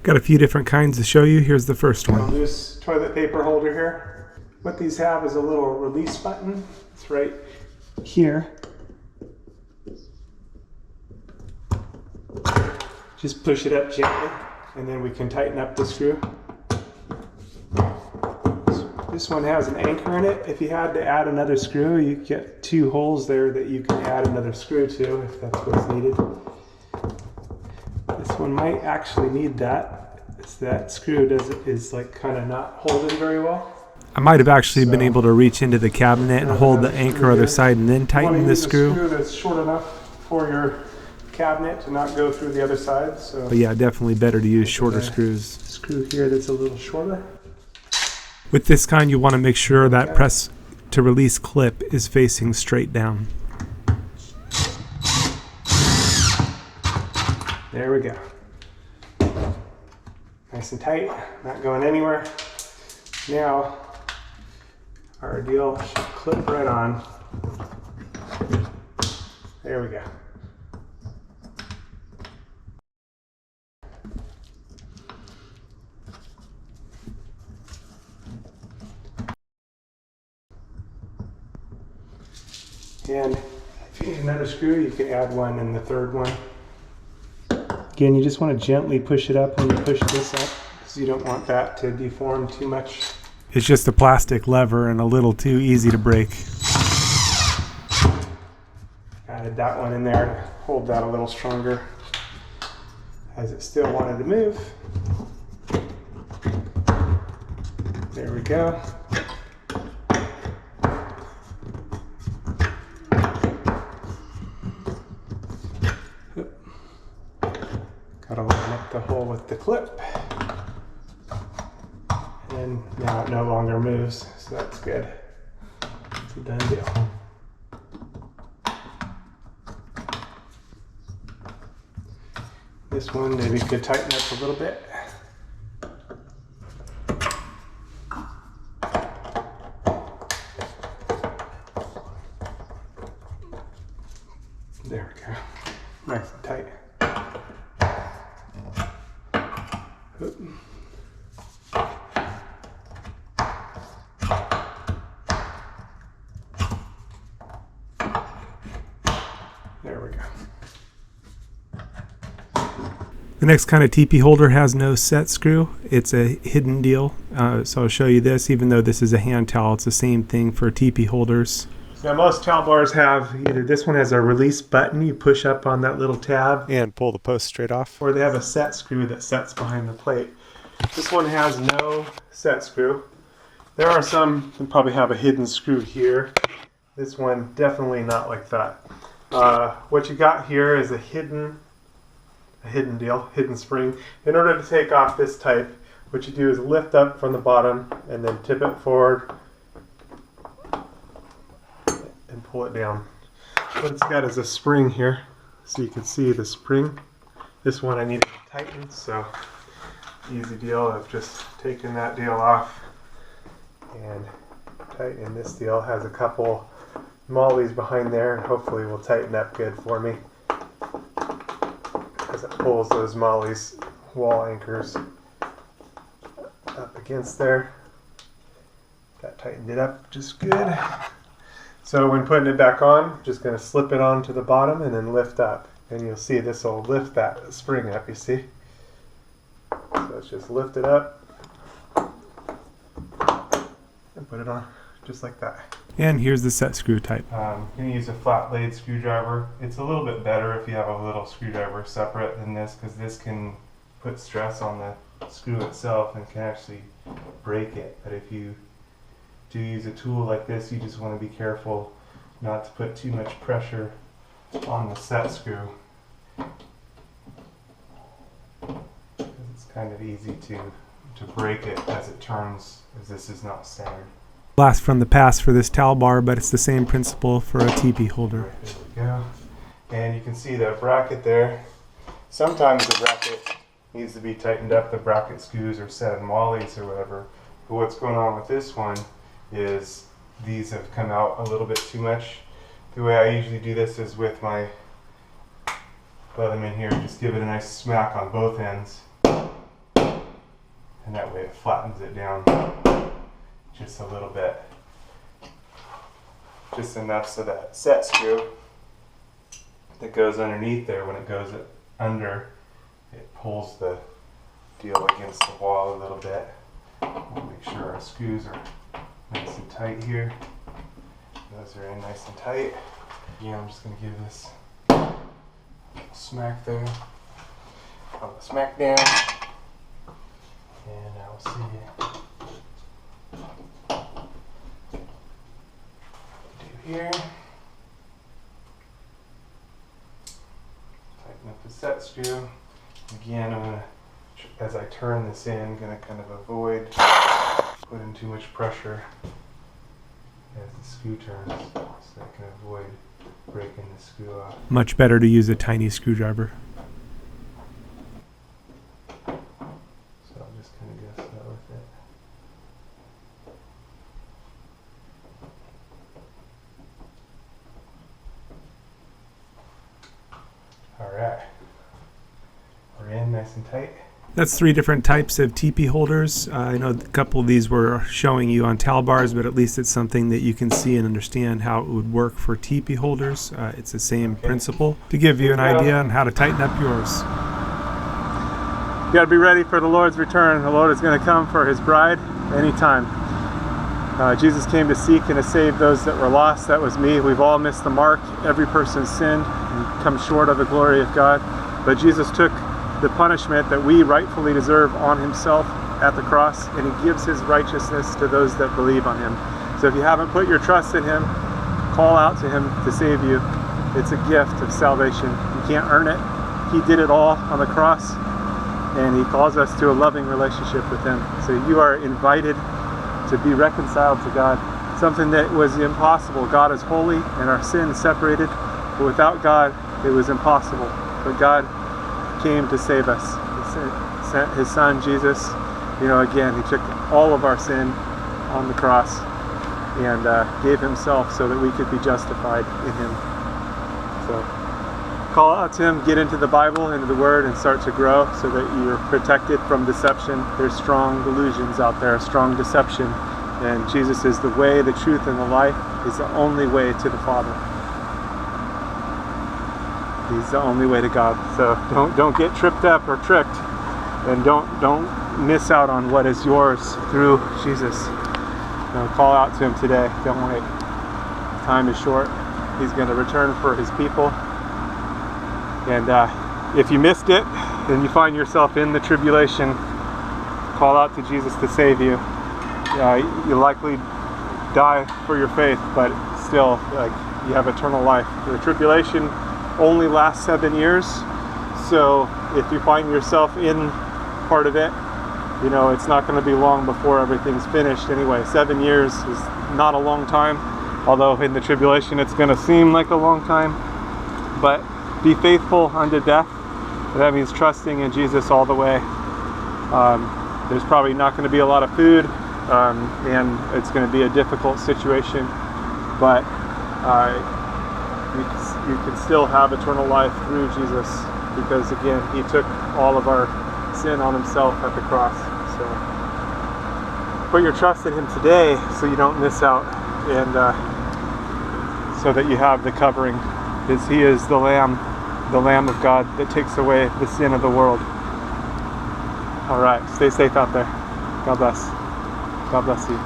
Got a few different kinds to show you. Here's the first A one. loose toilet paper holder here. What these have is a little release button. It's right here. Just push it up gently, and then we can tighten up the screw. This one has an anchor in it. If you had to add another screw, you get 2 holes there that you can add another screw to if that's what's needed. This one might actually need that. That screw is like kind of not holding very well. I might have actually been able to reach into the cabinet and hold the anchor other side and then tighten the screw. A screw that's short enough for your cabinet to not go through the other side. So But yeah, definitely better to use shorter screws. Screw here that's a little shorter. With this kind, you want to make sure that press to release clip is facing straight down. There we go. Nice and tight, not going anywhere. Now, our deal should clip right on. There we go. And if you need another screw, you can add one in the third one. Again, you just want to gently push it up when you push this up, because you don't want that to deform too much. It's just a plastic lever and a little too easy to break. Added that one in there to hold that a little stronger, as it still wanted to move. There we go. Gotta line up the hole with the clip. And now it no longer moves, so that's good. It's a done deal. This one maybe could tighten up a little bit. There we go. Nice and tight. There we go. The next kind of teepee holder has no set screw. It's a hidden deal. So I'll show you this. Even though this is a hand towel, it's the same thing for teepee holders. Now most towel bars have either this one has a release button, you push up on that little tab And pull the post straight off. or they have a set screw that sets behind the plate. This one has no set screw. There are some that probably have a hidden screw here. This one definitely not like that. What you got here is a hidden spring. In order to take off this type, what you do is lift up from the bottom and then tip it forward and pull it down. What it's got is a spring here, so you can see the spring. This one I needed to tighten, so easy deal of just taking that deal off and tightening. This deal has a couple mollies behind there, and hopefully will tighten up good for me, as it pulls those mollies, wall anchors, up against there. That tightened it up just good. So when putting it back on, just going to slip it onto the bottom and then lift up, and you'll see this will lift that spring up, you see. So let's just lift it up and put it on just like that. And here's the set screw type. You can use a flat blade screwdriver. It's a little bit better if you have a little screwdriver separate than this, because this can put stress on the screw itself and can actually break it. But if you do use a tool like this, you just want to be careful not to put too much pressure on the set screw. It's kind of easy to break it as it turns, as this is not centered. Blast from the past for this towel bar, but it's the same principle for a teepee holder. Right, there we go. And you can see that bracket there. Sometimes the bracket needs to be tightened up. The bracket screws are set in mollies or whatever. But what's going on with this one is these have come out a little bit too much. The way I usually do this is with my, put them in here, just give it a nice smack on both ends. and that way it flattens it down just a little bit. Just enough so that set screw that goes underneath there, when it goes under, it pulls the deal against the wall a little bit. We'll make sure our screws are nice and tight here. Those are in nice and tight. Again, I'm just going to give this a smack there. I'll smack down. And I'll see do here. Tighten up the set screw. Again, I'm going to, as I turn this in, going to kind of avoid putting too much pressure as the screw turns, so I can avoid breaking the screw off. Much better to use a tiny screwdriver. So I'll just kind of go slow with it. Alright. We're in nice and tight. That's 3 different types of teepee holders. I know a couple of these were showing you on towel bars, but at least it's something that you can see and understand how it would work for teepee holders. It's the same principle to give you an idea on how to tighten up yours. You got to be ready for the Lord's return. The Lord is going to come for his bride anytime. Jesus came to seek and to save those that were lost. That was me. We've all missed the mark. Every person sinned and come short of the glory of God. But Jesus took the punishment that we rightfully deserve on himself at the cross, and he gives his righteousness to those that believe on him. So if you haven't put your trust in him, call out to him to save you. It's a gift of salvation. You can't earn it. He did it all on the cross, and he calls us to a loving relationship with him. So you are invited to be reconciled to God, something that was impossible. God is holy and our sin is separated, but without God it was impossible. But God came to save us. He sent his son Jesus. Again, he took all of our sin on the cross and gave himself so that we could be justified in him. So call out to him, get into the Bible, into the Word, and start to grow so that you're protected from deception. There's strong delusions out there, strong deception, and Jesus is the way, the truth, and the life. He's the only way to the Father. He's the only way to God. So don't get tripped up or tricked, and don't miss out on what is yours through Jesus. Call out to him today. Don't wait. Time is short. He's going to return for his people. And if you missed it, and you find yourself in the tribulation, call out to Jesus to save you. You'll likely die for your faith, but still, you have eternal life. The tribulation only lasts 7 years, so if you find yourself in part of it, it's not going to be long before everything's finished anyway. 7 years is not a long time, although in the tribulation it's going to seem like a long time. But be faithful unto death. That means trusting in Jesus all the way. There's probably not going to be a lot of food, and it's going to be a difficult situation, but you can still have eternal life through Jesus, because again, he took all of our sin on himself at the cross. So put your trust in him today so you don't miss out, and so that you have the covering, because he is the Lamb of God that takes away the sin of the world. All right, stay safe out there. God bless. God bless you.